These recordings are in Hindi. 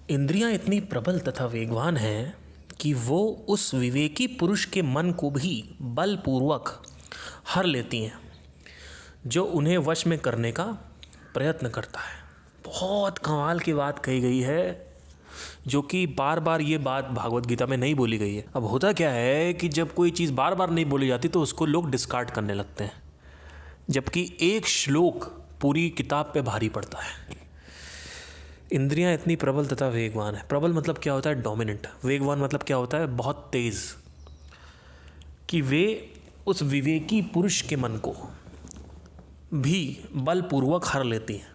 इंद्रियां इतनी प्रबल तथा वेगवान हैं कि वो उस विवेकी पुरुष के मन को भी बलपूर्वक हर लेती हैं जो उन्हें वश में करने का प्रयत्न करता है। बहुत कमाल की बात कही गई है, जो कि बार बार ये बात भागवत गीता में नहीं बोली गई है। अब होता क्या है कि जब कोई चीज़ बार बार नहीं बोली जाती तो उसको लोग डिस्कार्ड करने लगते हैं, जबकि एक श्लोक पूरी किताब पे भारी पड़ता है। इंद्रियां इतनी प्रबल तथा वेगवान है। प्रबल मतलब क्या होता है? डोमिनेंट। वेगवान मतलब क्या होता है? बहुत तेज। कि वे उस विवेकी पुरुष के मन को भी बलपूर्वक हर लेती हैं।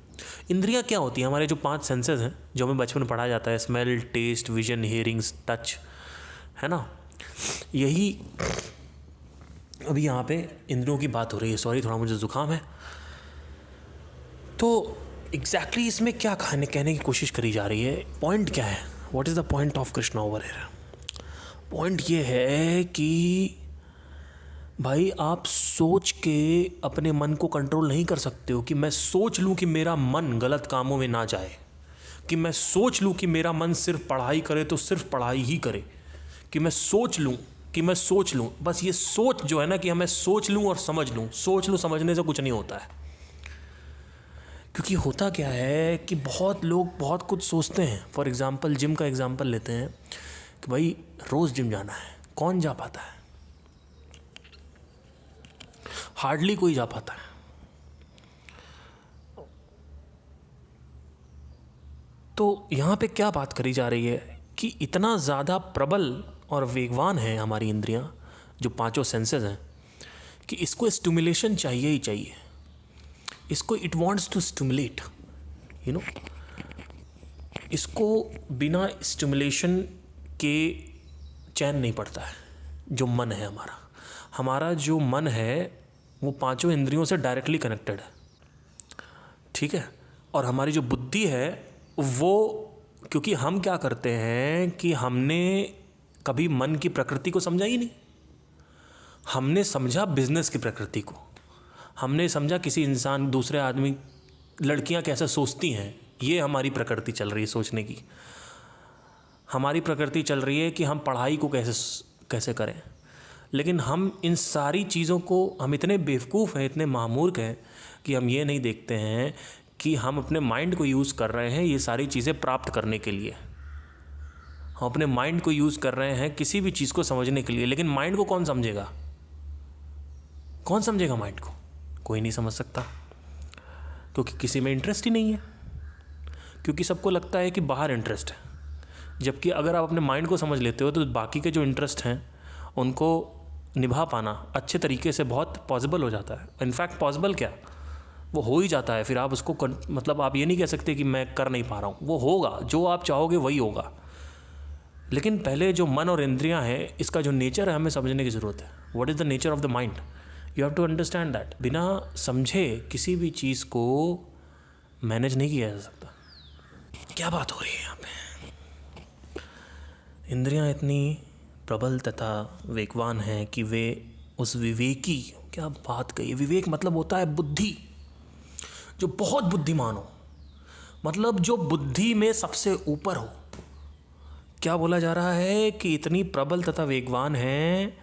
इंद्रियां क्या होती हैं? हमारे जो 5 सेंसेस हैं, जो हमें बचपन में पढ़ाया जाता है, smell, taste, vision, hearings, touch, है ना। यही अभी यहाँ पे इंद्रियों की बात हो रही है। सॉरी, थोड़ा मुझे जुकाम है। तो एग्जैक्टली इसमें क्या कहने की कोशिश करी जा रही है? पॉइंट क्या है? What is the point of Krishna over here? Point ये है कि भाई, आप सोच के अपने मन को कंट्रोल नहीं कर सकते हो। कि मैं सोच लूँ कि मेरा मन गलत कामों में ना जाए, कि मैं सोच लूँ कि मेरा मन सिर्फ पढ़ाई करे तो सिर्फ पढ़ाई ही करे, कि मैं सोच लूँ बस। ये सोच जो है ना, कि मैं सोच लूँ और समझ लूँ, सोच लूँ समझने से कुछ नहीं होता है। क्योंकि होता क्या है कि बहुत लोग बहुत कुछ सोचते हैं। फॉर एग्ज़ाम्पल, जिम का एग्ज़ाम्पल लेते हैं कि भाई रोज़ जिम जाना है। कौन जा पाता है? हार्डली कोई जा पाता है। तो यहाँ पे क्या बात करी जा रही है कि इतना ज़्यादा प्रबल और वेगवान है हमारी इंद्रियां, जो 5 सेंसेस हैं, कि इसको स्टिमुलेशन चाहिए ही चाहिए। इसको it wants to stimulate, you know. इसको बिना स्टिमुलेशन के चैन नहीं पड़ता है। जो मन है हमारा जो मन है वो 5 इंद्रियों से डायरेक्टली कनेक्टेड है, ठीक है। और हमारी जो बुद्धि है वो, क्योंकि हम क्या करते हैं कि हमने कभी मन की प्रकृति को समझा ही नहीं। हमने समझा बिजनेस की प्रकृति को, हमने समझा किसी इंसान, दूसरे आदमी, लड़कियां कैसे सोचती हैं, ये हमारी प्रकृति चल रही है सोचने की। हमारी प्रकृति चल रही है कि हम पढ़ाई को कैसे करें। लेकिन हम इन सारी चीज़ों को, हम इतने बेवकूफ़ हैं, इतने महामूर्ख हैं कि हम ये नहीं देखते हैं कि हम अपने माइंड को यूज़ कर रहे हैं ये सारी चीज़ें प्राप्त करने के लिए। हम अपने माइंड को यूज़ कर रहे हैं किसी भी चीज़ को समझने के लिए। लेकिन माइंड को कौन समझेगा? कौन समझेगा माइंड को? कोई नहीं समझ सकता, क्योंकि किसी में इंटरेस्ट ही नहीं है। क्योंकि सबको लगता है कि बाहर इंटरेस्ट है। जबकि अगर आप अपने माइंड को समझ लेते हो तो बाकी के जो इंटरेस्ट हैं उनको निभा पाना अच्छे तरीके से बहुत पॉसिबल हो जाता है। इनफैक्ट पॉसिबल क्या, वो हो ही जाता है। फिर आप उसको मतलब आप ये नहीं कह सकते कि मैं कर नहीं पा रहा हूँ, वो होगा। जो आप चाहोगे वही होगा। लेकिन पहले जो मन और इंद्रियां हैं, इसका जो नेचर है हमें समझने की ज़रूरत है। What is the nature of the mind? You have to understand that. बिना समझे किसी भी चीज़ को मैनेज नहीं किया जा सकता। क्या बात हो रही है यहाँ पे? इंद्रियां इतनी प्रबल तथा वेगवान हैं कि वे उस विवेकी, क्या बात कही, विवेक मतलब होता है बुद्धि, जो बहुत बुद्धिमान हो, मतलब जो बुद्धि में सबसे ऊपर हो। क्या बोला जा रहा है कि इतनी प्रबल तथा वेगवान हैं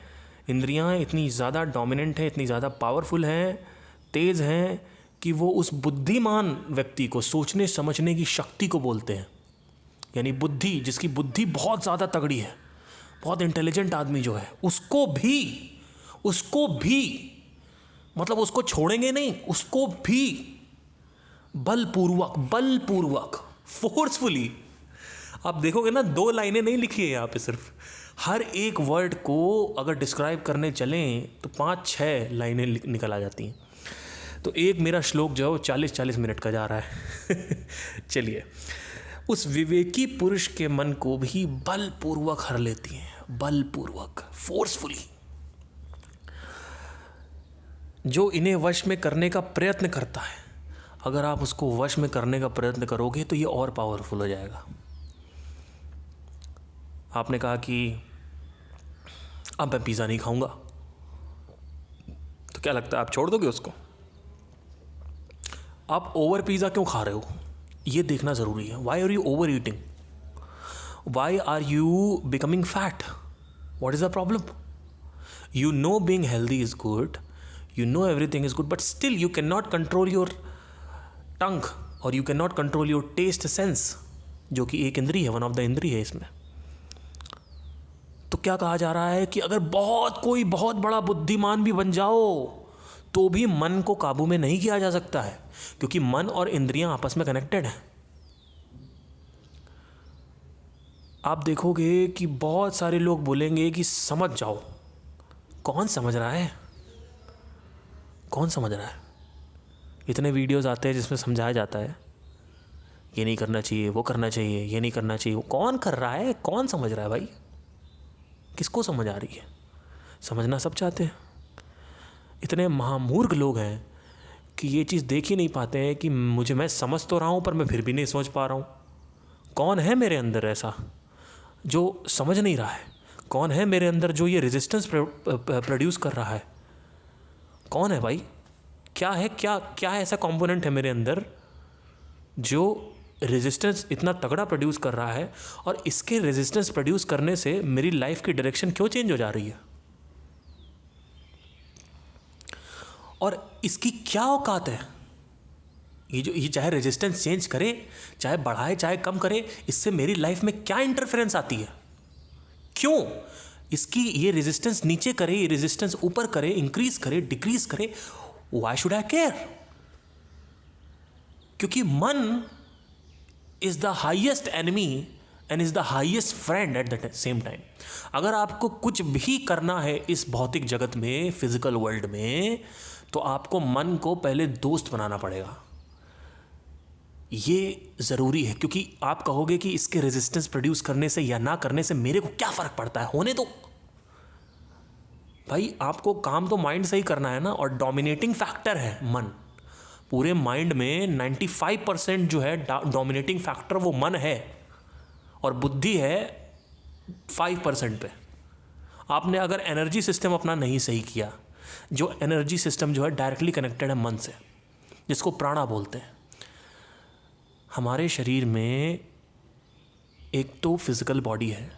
इंद्रियां, इतनी ज़्यादा डोमिनेंट हैं, इतनी ज़्यादा पावरफुल हैं, तेज़ हैं, कि वो उस बुद्धिमान व्यक्ति को, सोचने समझने की शक्ति को बोलते हैं। यानी बुद्धि, जिसकी बुद्धि बहुत ज़्यादा तगड़ी है, बहुत इंटेलिजेंट आदमी जो है, उसको भी मतलब उसको छोड़ेंगे नहीं, उसको भी बलपूर्वक फोर्सफुली। आप देखोगे ना, 2 लाइनें नहीं लिखी है यहाँ पे, सिर्फ हर एक वर्ड को अगर डिस्क्राइब करने चलें तो 5-6 लाइनें निकल आ जाती हैं। तो एक मेरा श्लोक जो है वो 40-40 मिनट का जा रहा है। चलिए, उस विवेकी पुरुष के मन को भी बलपूर्वक हर लेती हैं, बलपूर्वक, फोर्सफुली। जो इन्हें वश में करने का प्रयत्न करता है, अगर आप उसको वश में करने का प्रयत्न करोगे तो ये और पावरफुल हो जाएगा। आपने कहा कि अब मैं पिज़्ज़ा नहीं खाऊंगा, तो क्या लगता है आप छोड़ दोगे उसको? आप ओवर पिज़्ज़ा क्यों खा रहे हो, ये देखना ज़रूरी है। Why are you overeating? Why are you becoming fat? What is the problem? You know being healthy is good, you know everything is good, but still you cannot control your tongue और you cannot control your taste sense, जो कि एक इंद्री है, वन ऑफ द इंद्री है इसमें। तो क्या कहा जा रहा है कि अगर कोई बहुत बड़ा बुद्धिमान भी बन जाओ तो भी मन को काबू में नहीं किया जा सकता है, क्योंकि मन और इंद्रियां आपस में कनेक्टेड हैं। आप देखोगे कि बहुत सारे लोग बोलेंगे कि समझ जाओ। कौन समझ रहा है? कौन समझ रहा है? इतने वीडियोस आते हैं जिसमें समझाया जाता है ये नहीं करना चाहिए, वो करना चाहिए, ये नहीं करना चाहिए। कौन कर रहा है? कौन समझ रहा है भाई? किसको समझ आ रही है? समझना सब चाहते हैं। इतने महामूर्ख लोग हैं कि ये चीज़ देख ही नहीं पाते हैं कि मैं समझ तो रहा हूँ पर मैं फिर भी नहीं सोच पा रहा हूँ। कौन है मेरे अंदर ऐसा जो समझ नहीं रहा है? कौन है मेरे अंदर जो ये रेजिस्टेंस प्रोड्यूस कर रहा है? कौन है भाई? क्या है? क्या ऐसा कंपोनेंट है मेरे अंदर जो रेजिस्टेंस इतना तगड़ा प्रोड्यूस कर रहा है, और इसके रेजिस्टेंस प्रोड्यूस करने से मेरी लाइफ की डायरेक्शन क्यों चेंज हो जा रही है? और इसकी क्या औकात है? ये चाहे रेजिस्टेंस चेंज करे, चाहे बढ़ाए, चाहे कम करे, इससे मेरी लाइफ में क्या इंटरफेरेंस आती है? क्यों इसकी ये रेजिस्टेंस नीचे करे, ये रेजिस्टेंस ऊपर करे, इंक्रीज करे, डिक्रीज करे? Why should I care? क्योंकि मन is the highest enemy and is the highest friend at the same time. अगर आपको कुछ भी करना है इस भौतिक जगत में, फिजिकल वर्ल्ड में, तो आपको मन को पहले दोस्त बनाना पड़ेगा। ये ज़रूरी है, क्योंकि आप कहोगे कि इसके रेजिस्टेंस प्रोड्यूस करने से या ना करने से मेरे को क्या फ़र्क पड़ता है, होने दो। भाई आपको काम तो माइंड से ही करना है ना, और डोमिनेटिंग फैक्टर है मन। पूरे माइंड में 95% जो है डोमिनेटिंग फैक्टर वो मन है, और बुद्धि है 5% पे। आपने अगर एनर्जी सिस्टम अपना नहीं सही किया, जो एनर्जी सिस्टम जो है डायरेक्टली कनेक्टेड है मन से, जिसको प्राणा बोलते हैं। हमारे शरीर में एक तो फिजिकल बॉडी है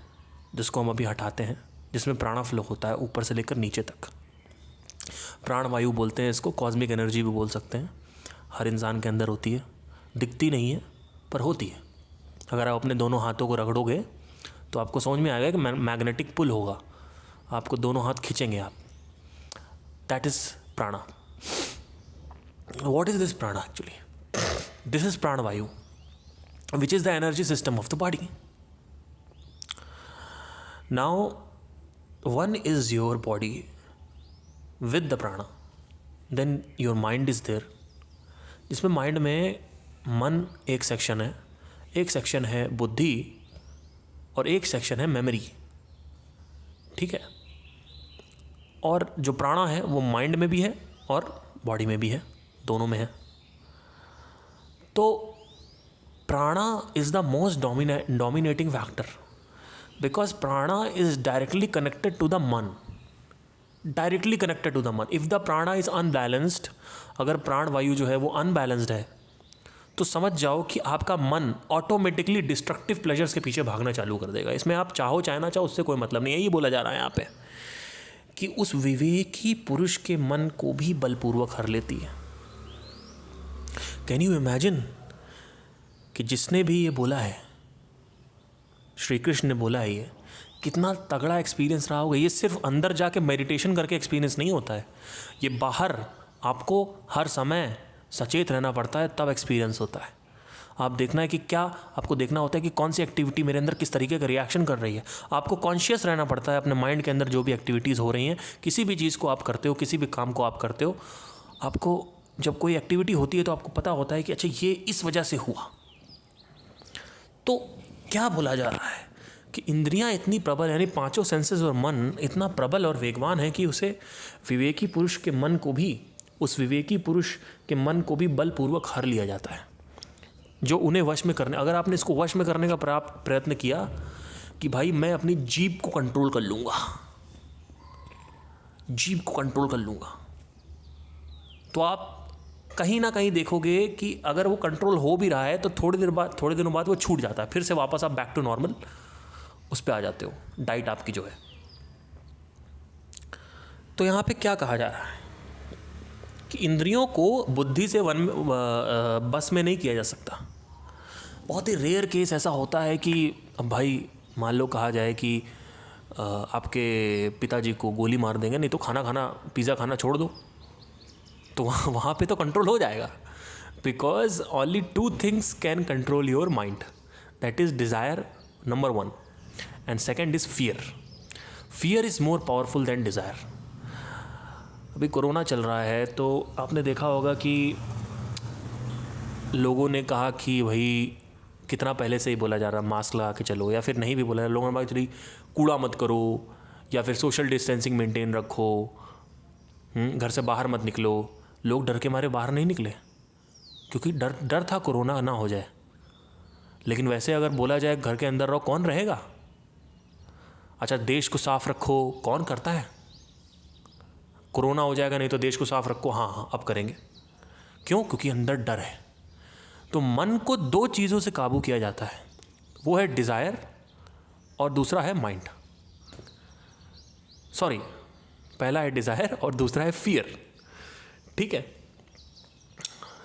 जिसको हम अभी हटाते हैं, जिसमें प्राणा फ्लो होता है ऊपर से लेकर नीचे तक। प्राण वायु बोलते हैं इसको, कॉस्मिक एनर्जी भी बोल सकते हैं। हर इंसान के अंदर होती है, दिखती नहीं है पर होती है। अगर आप अपने दोनों हाथों को रगड़ोगे तो आपको समझ में आएगा कि मैग्नेटिक पुल होगा, आपको दोनों हाथ खींचेंगे आप। दैट इज प्राणा। व्हाट इज दिस प्राणा एक्चुअली? दिस इज प्राण वायु, which is the energy system of the body. Now, one is your body with the prana, then your mind is there, जिसमें माइंड में मन एक सेक्शन है, एक सेक्शन है बुद्धि, और एक सेक्शन है मेमोरी। ठीक है? और जो प्राणा है वो माइंड में भी है और बॉडी में भी है, दोनों में है। तो prana is the most dominating factor, because prana is directly connected to the man, directly connected to the man. If the prana is unbalanced, अगर प्राण वायु जो है वो अनबैलेंस्ड है, तो समझ जाओ कि आपका मन ऑटोमेटिकली डिस्ट्रक्टिव प्लेजर्स के पीछे भागना चालू कर देगा। इसमें आप चाहो चाहे ना चाहो उससे कोई मतलब नहीं है। ये बोला जा रहा है यहाँ पे कि उस विवेकी पुरुष के मन को भी बलपूर्वक हर लेती है। कैन यू इमेजिन कि जिसने भी ये बोला है, श्री कृष्ण ने बोला है, ये कितना तगड़ा एक्सपीरियंस रहा होगा। ये सिर्फ अंदर जाके मेडिटेशन करके एक्सपीरियंस नहीं होता है, ये बाहर आपको हर समय सचेत रहना पड़ता है, तब एक्सपीरियंस होता है। आप देखना है कि क्या आपको देखना होता है कि कौन सी एक्टिविटी मेरे अंदर किस तरीके का रिएक्शन कर रही है। आपको कॉन्शियस रहना पड़ता है अपने माइंड के अंदर जो भी एक्टिविटीज़ हो रही हैं। किसी भी चीज़ को आप करते हो, किसी भी काम को आप करते हो, आपको जब कोई एक्टिविटी होती है तो आपको पता होता है कि अच्छा ये इस वजह से हुआ। तो क्या बोला जा रहा है कि इंद्रियां इतनी प्रबल, यानी पांचों सेंसेस और मन इतना प्रबल और वेगवान है कि उसे विवेकी पुरुष के मन को भी, उस विवेकी पुरुष के मन को भी बलपूर्वक हर लिया जाता है, जो उन्हें वश में करने। अगर आपने इसको वश में करने का प्रयत्न किया कि भाई मैं अपनी जीभ को कंट्रोल कर लूँगा, जीभ को कंट्रोल कर लूँगा, तो आप कहीं ना कहीं देखोगे कि अगर वो कंट्रोल हो भी रहा है तो थोड़ी दिनों बाद वो छूट जाता है, फिर से वापस आप बैक टू नॉर्मल उस पर आ जाते हो, डाइट आपकी जो है। तो यहाँ पे क्या कहा जा रहा है कि इंद्रियों को बुद्धि से बस में नहीं किया जा सकता। बहुत ही रेयर केस ऐसा होता है कि अब भाई मान लो कहा जाए कि आपके पिताजी को गोली मार देंगे, नहीं तो पिज़्ज़ा खाना छोड़ दो, तो वहाँ पे तो कंट्रोल हो जाएगा। Because only 2 things can control your mind, that is desire number 1 and second is fear. Fear is more powerful than desire. अभी कोरोना चल रहा है तो आपने देखा होगा कि लोगों ने कहा कि भाई कितना पहले से ही बोला जा रहा है मास्क लगा के चलो, या फिर नहीं भी बोला, लोगों ने बोला चलिए कूड़ा मत करो, या फिर सोशल डिस्टेंसिंग मेंटेन रखो, घर से बाहर मत निकलो। लोग डर के मारे बाहर नहीं निकले क्योंकि डर था कोरोना ना हो जाए। लेकिन वैसे अगर बोला जाए घर के अंदर रहो, कौन रहेगा? अच्छा, देश को साफ रखो, कौन करता है? कोरोना हो जाएगा, नहीं तो देश को साफ रखो, हाँ अब करेंगे। क्यों? क्योंकि अंदर डर है। तो मन को 2 चीज़ों से काबू किया जाता है, वो है डिज़ायर और दूसरा है माइंड। सॉरी, पहला है डिज़ायर और दूसरा है फियर। ठीक है।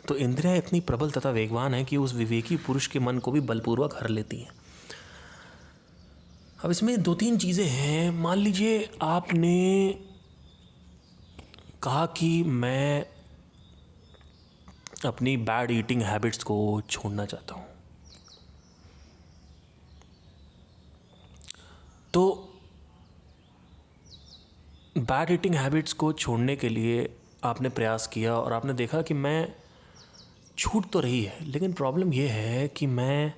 तो इंद्रियां इतनी प्रबल तथा वेगवान है कि उस विवेकी पुरुष के मन को भी बलपूर्वक हर लेती हैं। अब इसमें 2-3 चीज़ें हैं। मान लीजिए आपने कहा कि मैं अपनी बैड ईटिंग हैबिट्स को छोड़ना चाहता हूँ, तो बैड ईटिंग हैबिट्स को छोड़ने के लिए आपने प्रयास किया और आपने देखा कि मैं छूट तो रही है, लेकिन प्रॉब्लम ये है कि मैं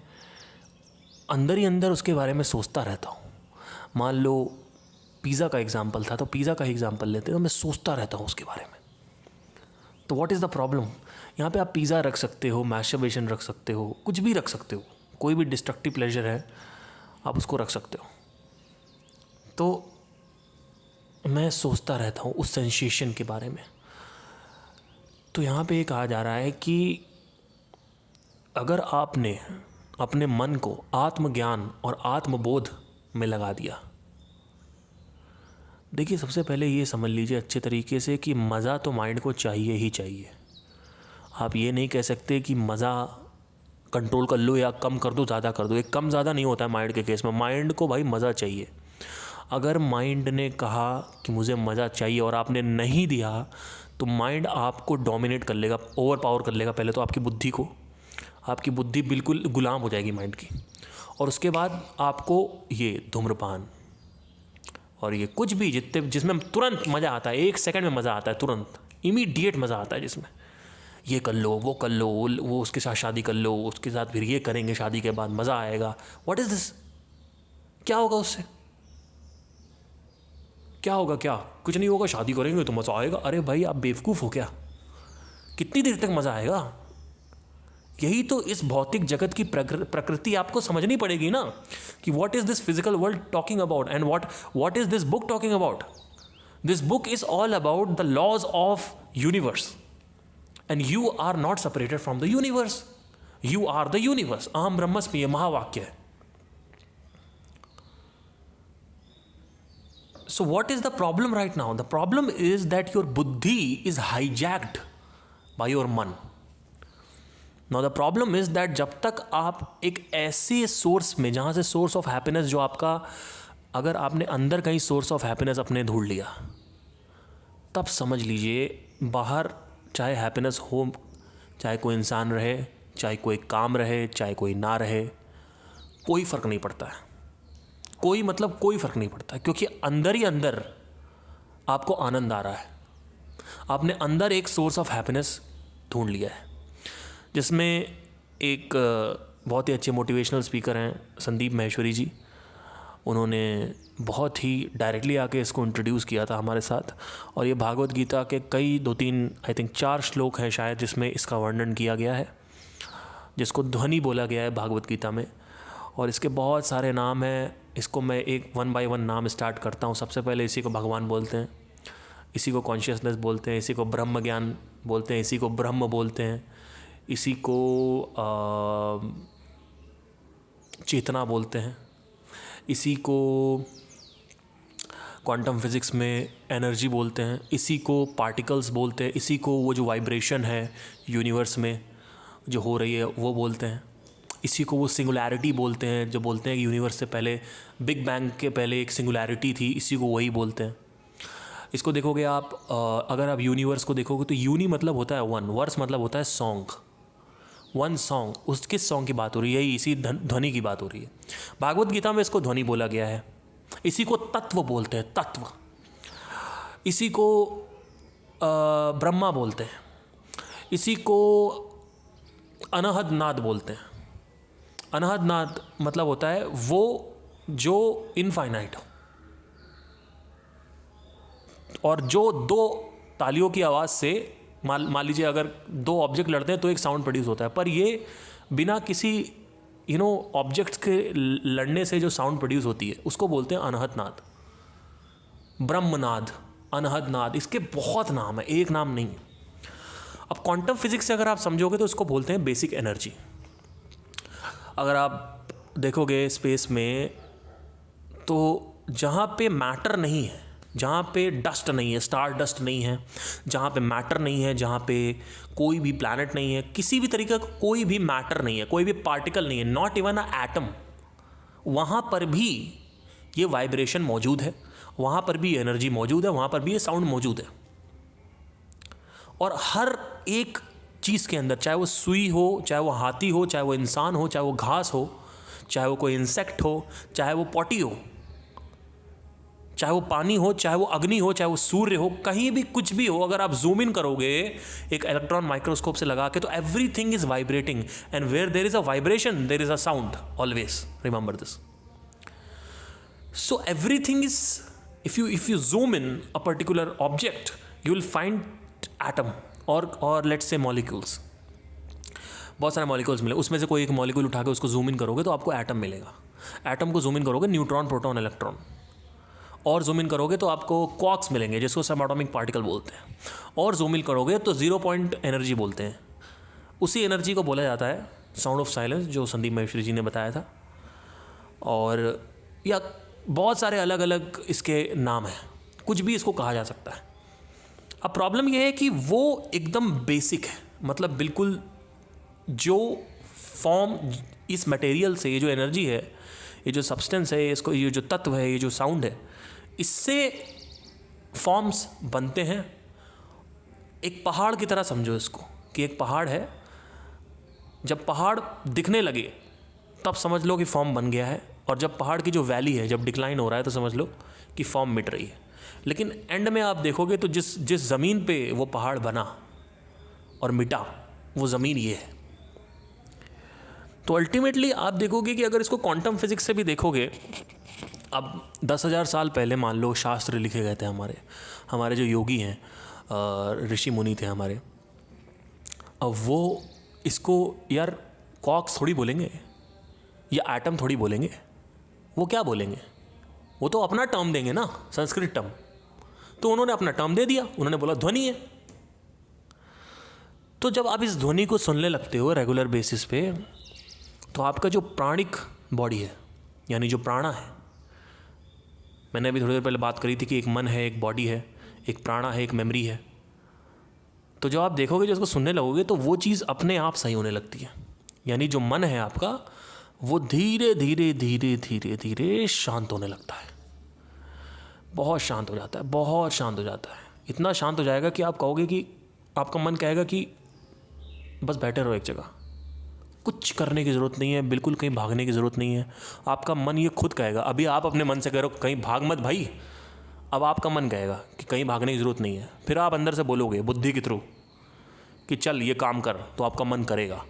अंदर ही अंदर उसके बारे में सोचता रहता हूँ। मान लो पिज़्ज़ा का एग्जाम्पल था, तो पिज़्ज़ा का ही एग्जाम्पल लेते तो मैं सोचता रहता हूँ उसके बारे में। तो व्हाट इज़ द प्रॉब्लम? यहाँ पे आप पिज़्ज़ा रख सकते हो, मैस्टरबेशन रख सकते हो, कुछ भी रख सकते हो, कोई भी डिस्ट्रक्टिव प्लेजर है आप उसको रख सकते हो। तो मैं सोचता रहता हूँ उस सेंसेशन के बारे में। तो यहाँ पे कहा जा रहा है कि अगर आपने अपने मन को आत्मज्ञान और आत्मबोध में लगा दिया, देखिए सबसे पहले ये समझ लीजिए अच्छे तरीके से कि मज़ा तो माइंड को चाहिए ही चाहिए। आप ये नहीं कह सकते कि मज़ा कंट्रोल कर लो या कम कर दो, ज़्यादा कर दो। एक कम ज़्यादा नहीं होता है माइंड के केस में। माइंड को भाई मज़ा चाहिए। अगर माइंड ने कहा कि मुझे मज़ा चाहिए और आपने नहीं दिया, तो माइंड आपको डोमिनेट कर लेगा, ओवर पावर कर लेगा। पहले तो आपकी बुद्धि को, आपकी बुद्धि बिल्कुल गुलाम हो जाएगी माइंड की, और उसके बाद आपको ये धूम्रपान और ये कुछ भी जिसमें तुरंत मज़ा आता है, 1 सेकंड में मज़ा आता है, तुरंत इमीडिएट मज़ा आता है, जिसमें ये कर लो, वो कर लो, वो उसके साथ शादी कर लो, उसके साथ फिर ये करेंगे, शादी के बाद मज़ा आएगा। What is this? क्या होगा उससे? क्या होगा? क्या कुछ नहीं होगा। शादी करेंगे तो मज़ा आएगा। अरे भाई आप बेवकूफ़ हो क्या? कितनी देर तक मज़ा आएगा? यही तो इस भौतिक जगत की प्रकृति आपको समझनी पड़ेगी ना, कि what is this physical world talking about and what is this book talking about. This book is all about the laws of universe, and you are not separated from the universe, you are the universe. अहम ब्रह्मस्मि, ये महावाक्य है। So what is the problem right now? The problem is that your buddhi is hijacked by your मन। Now the problem is that जब तक आप एक ऐसे सोर्स में, जहाँ से सोर्स ऑफ हैप्पीनेस जो आपका, अगर आपने अंदर कहीं सोर्स ऑफ हैप्पीनेस अपने ढूंढ लिया, तब समझ लीजिए बाहर चाहे हैप्पीनेस हो, चाहे कोई इंसान रहे, चाहे कोई काम रहे, चाहे कोई ना रहे, कोई फ़र्क नहीं पड़ता है। कोई मतलब कोई फ़र्क नहीं पड़ता, क्योंकि अंदर ही अंदर आपको आनंद आ रहा है। आपने अंदर एक सोर्स ऑफ हैप्पीनेस ढूंढ लिया है, जिसमें एक बहुत ही अच्छे मोटिवेशनल स्पीकर हैं संदीप माहेश्वरी जी। उन्होंने बहुत ही डायरेक्टली आके इसको इंट्रोड्यूस किया था हमारे साथ, और ये भागवत गीता के कई 2-3 आई थिंक 4 श्लोक हैं शायद, जिसमें इसका वर्णन किया गया है, जिसको ध्वनि बोला गया है भागवत गीता में। और इसके बहुत सारे नाम हैं। इसको मैं एक 1 बाय 1 नाम स्टार्ट करता हूँ। सबसे पहले इसी को भगवान बोलते हैं, इसी को कॉन्शियसनेस बोलते हैं, इसी को ब्रह्म ज्ञान बोलते हैं, इसी को ब्रह्म बोलते हैं, इसी को चेतना बोलते हैं, इसी को क्वांटम फिज़िक्स में एनर्जी बोलते हैं, इसी को पार्टिकल्स बोलते हैं, इसी को वो जो वाइब्रेशन है यूनिवर्स में जो हो रही है वो बोलते हैं, इसी को वो सिंगुलैरिटी बोलते हैं, जो बोलते हैं कि यूनिवर्स से पहले बिग बैंग के पहले एक सिंगुलैरिटी थी, इसी को वही बोलते हैं। इसको देखोगे आप, अगर आप यूनिवर्स को देखोगे तो यूनी मतलब होता है वन, वर्स मतलब होता है सॉन्ग, वन सॉन्ग। उस किस सॉन्ग की बात हो रही है? यही इसी ध्वनि की बात हो रही है। भागवत गीता में इसको ध्वनि बोला गया है। इसी को तत्व बोलते हैं, तत्व। इसी को ब्रह्मा बोलते हैं, इसी को अनहद नाद बोलते हैं। अनहद नाद मतलब होता है वो जो इनफाइनाइट हो, और जो दो तालियों की आवाज़ से मान लीजिए अगर दो ऑब्जेक्ट लड़ते हैं तो एक साउंड प्रोड्यूस होता है, पर ये बिना किसी ऑब्जेक्ट्स के लड़ने से जो साउंड प्रोड्यूस होती है उसको बोलते हैं अनहद नाद, ब्रह्मनाद, अनहद नाद। इसके बहुत नाम है, एक नाम नहीं है। अब क्वांटम फिजिक्स से अगर आप समझोगे तो इसको बोलते हैं बेसिक एनर्जी। अगर आप देखोगे स्पेस में तो जहाँ पे मैटर नहीं है, जहाँ पे डस्ट नहीं है, स्टार डस्ट नहीं है, जहाँ पे मैटर नहीं है, जहाँ पे कोई भी प्लैनेट नहीं है, किसी भी तरीके का कोई भी मैटर नहीं है, कोई भी पार्टिकल नहीं है, नॉट इवन अ एटम, वहाँ पर भी ये वाइब्रेशन मौजूद है, वहाँ पर भी एनर्जी मौजूद है, वहाँ पर भी ये साउंड मौजूद है। और हर एक चीज़ के अंदर, चाहे वो सुई हो, चाहे वो हाथी हो, चाहे वो इंसान हो, चाहे वो घास हो, चाहे वो कोई इंसेक्ट हो, चाहे वो पॉटी हो, चाहे वो पानी हो, चाहे वो अग्नि हो, चाहे वो सूर्य हो, कहीं भी कुछ भी हो, अगर आप जूम इन करोगे एक इलेक्ट्रॉन माइक्रोस्कोप से लगा के तो everything is vibrating, and where there is a vibration there is a sound, always remember this. So everything is, if you zoom in a particular object you will find atom और let's say molecules, बहुत सारे मॉलिक्यूल्स मिले, उसमें से कोई एक मॉलिक्यूल उठा के उसको जूम इन करोगे तो आपको एटम मिलेगा। एटम को जूम इन करोगे न्यूट्रॉन, प्रोटॉन, इलेक्ट्रॉन, और जूम इन करोगे तो आपको क्वार्क्स मिलेंगे जिसको सब एटॉमिक पार्टिकल बोलते हैं, और जूम इन करोगे तो जीरो पॉइंट एनर्जी बोलते हैं। उसी एनर्जी को बोला जाता है साउंड ऑफ साइलेंस, जो संदीप महेश्वरी जी ने बताया था। और या बहुत सारे अलग अलग इसके नाम हैं, कुछ भी इसको कहा जा सकता है। अब प्रॉब्लम यह है कि वो एकदम बेसिक है, मतलब बिल्कुल जो फॉर्म इस मटेरियल से, ये जो एनर्जी है, ये जो सब्सटेंस है, इसको ये जो तत्व है, ये जो साउंड है, इससे फॉर्म्स बनते हैं। एक पहाड़ की तरह समझो इसको कि एक पहाड़ है, जब पहाड़ दिखने लगे तब समझ लो कि फॉर्म बन गया है, और जब पहाड़ की जो वैली है जब डिक्लाइन हो रहा है तो समझ लो कि फॉर्म मिट रही है। लेकिन एंड में आप देखोगे तो जिस ज़मीन पे वो पहाड़ बना और मिटा वो ज़मीन ये है। तो अल्टीमेटली आप देखोगे कि अगर इसको क्वांटम फिजिक्स से भी देखोगे, अब 10,000 साल पहले मान लो शास्त्र लिखे गए थे, हमारे जो योगी हैं, ऋषि मुनि थे हमारे, अब वो इसको यार क्वार्क्स थोड़ी बोलेंगे या एटम थोड़ी बोलेंगे, वो क्या बोलेंगे? वो तो अपना टर्म देंगे ना, संस्कृत टर्म। तो उन्होंने अपना टर्म दे दिया, उन्होंने बोला ध्वनि है। तो जब आप इस ध्वनि को सुनने लगते हो रेगुलर बेसिस पे, तो आपका जो प्राणिक बॉडी है, यानी जो प्राणा है, मैंने अभी थोड़ी देर पहले बात करी थी कि एक मन है, एक बॉडी है, एक प्राणा है, एक मेमोरी है। तो जब आप देखोगे, जो इसको सुनने लगोगे, तो वो चीज़ अपने आप सही होने लगती है। यानी जो मन है आपका, वो धीरे धीरे धीरे धीरे धीरे शांत होने लगता है, बहुत शांत हो जाता है, बहुत शांत हो जाता है। इतना शांत हो जाएगा कि आप कहोगे कि आपका मन कहेगा कि बस बैठे रहो एक जगह, कुछ करने की ज़रूरत नहीं है, बिल्कुल कहीं भागने की ज़रूरत नहीं है। आपका मन ये खुद कहेगा, अभी आप अपने मन से कह रहे हो कहीं भाग मत भाई, अब आपका मन कहेगा कि कहीं भागने की ज़रूरत नहीं है। फिर आप अंदर से बोलोगे बुद्धि के थ्रू कि चल ये काम कर, तो आपका मन करेगा।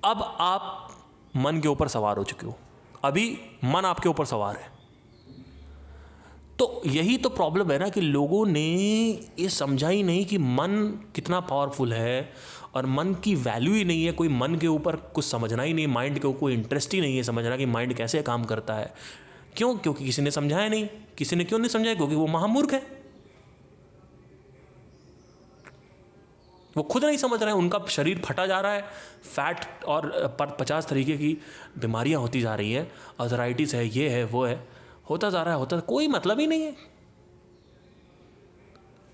अब आप मन के ऊपर सवार हो चुके हो, अभी मन आपके ऊपर सवार है। तो यही तो प्रॉब्लम है ना कि लोगों ने ये समझा ही नहीं कि मन कितना पावरफुल है, और मन की वैल्यू ही नहीं है। कोई मन के ऊपर कुछ समझना ही नहीं, माइंड के ऊपर कोई इंटरेस्ट ही नहीं है समझना कि माइंड कैसे काम करता है। क्यों? क्योंकि किसी ने समझाया नहीं। किसी ने क्यों नहीं समझाया? क्योंकि वो महामूर्ख है। वो खुद नहीं समझ रहे हैं, उनका शरीर फटा जा रहा है, फैट और 50 तरीके की बीमारियां होती जा रही हैं, आर्थराइटिस है, ये है, वो है, होता जा रहा है, कोई मतलब ही नहीं है।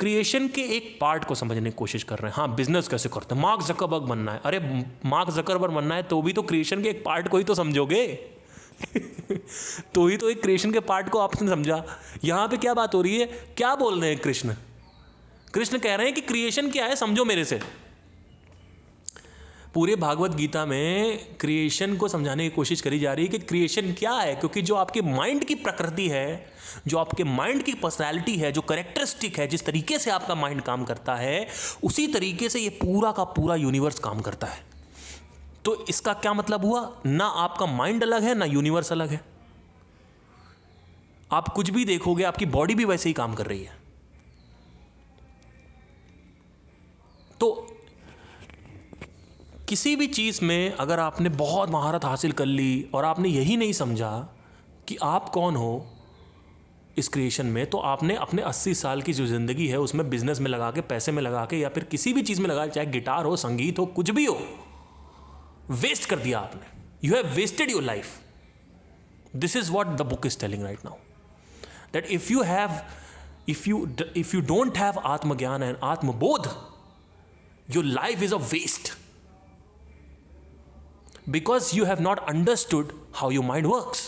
क्रिएशन के एक पार्ट को समझने की कोशिश कर रहे हैं। हाँ, बिजनेस कैसे करते हैं, मार्क जकरबर्ग बनना है, अरे मार्क जकरबर्ग बनना है तो भी तो क्रिएशन के एक पार्ट को ही तो समझोगे तो ही तो एक क्रिएशन के पार्ट को आपने समझा। यहां पे क्या बात हो रही है, क्या बोल रहे हैं कृष्ण? कृष्ण कह रहे हैं कि क्रिएशन क्या है समझो मेरे से। पूरे भागवत गीता में क्रिएशन को समझाने की कोशिश करी जा रही है कि क्रिएशन क्या है, क्योंकि जो आपके माइंड की प्रकृति है, जो आपके माइंड की पर्सनैलिटी है, जो कैरेक्टरिस्टिक है, जिस तरीके से आपका माइंड काम करता है, उसी तरीके से ये पूरा का पूरा यूनिवर्स काम करता है। तो इसका क्या मतलब हुआ, ना आपका माइंड अलग है, ना यूनिवर्स अलग है। आप कुछ भी देखोगे, आपकी बॉडी भी वैसे ही काम कर रही है। तो किसी भी चीज़ में अगर आपने बहुत महारत हासिल कर ली और आपने यही नहीं समझा कि आप कौन हो इस क्रिएशन में, तो आपने अपने 80 साल की जो ज़िंदगी है उसमें बिजनेस में लगा के, पैसे में लगा के, या फिर किसी भी चीज़ में लगा के, चाहे गिटार हो, संगीत हो, कुछ भी हो, वेस्ट कर दिया आपने। You have wasted your life. This is what the book is telling right now, that if you don't have आत्मज्ञान एंड आत्मबोध, your life is a waste, because you have not understood how your mind works.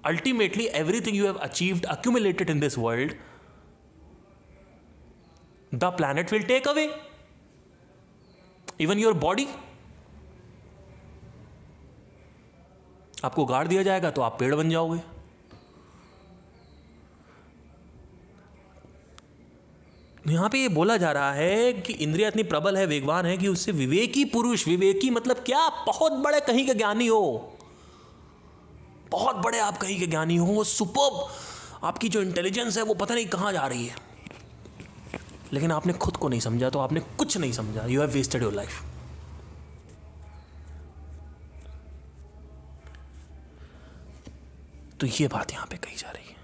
Ultimately, everything you have achieved, accumulated in this world, the planet will take away. Even your body. आपको गाड़ दिया जाएगा तो आप पेड़ बन जाओगे। यहां पे ये बोला जा रहा है कि इंद्रिया इतनी प्रबल है, वेगवान है कि उससे विवेकी पुरुष, विवेकी मतलब क्या, बहुत बड़े कहीं के ज्ञानी हो, बहुत बड़े आप कहीं के ज्ञानी हो, सुपर्ब आपकी जो इंटेलिजेंस है वो पता नहीं कहां जा रही है, लेकिन आपने खुद को नहीं समझा तो आपने कुछ नहीं समझा। You have wasted your life. तो ये बात यहां पे कही जा रही है।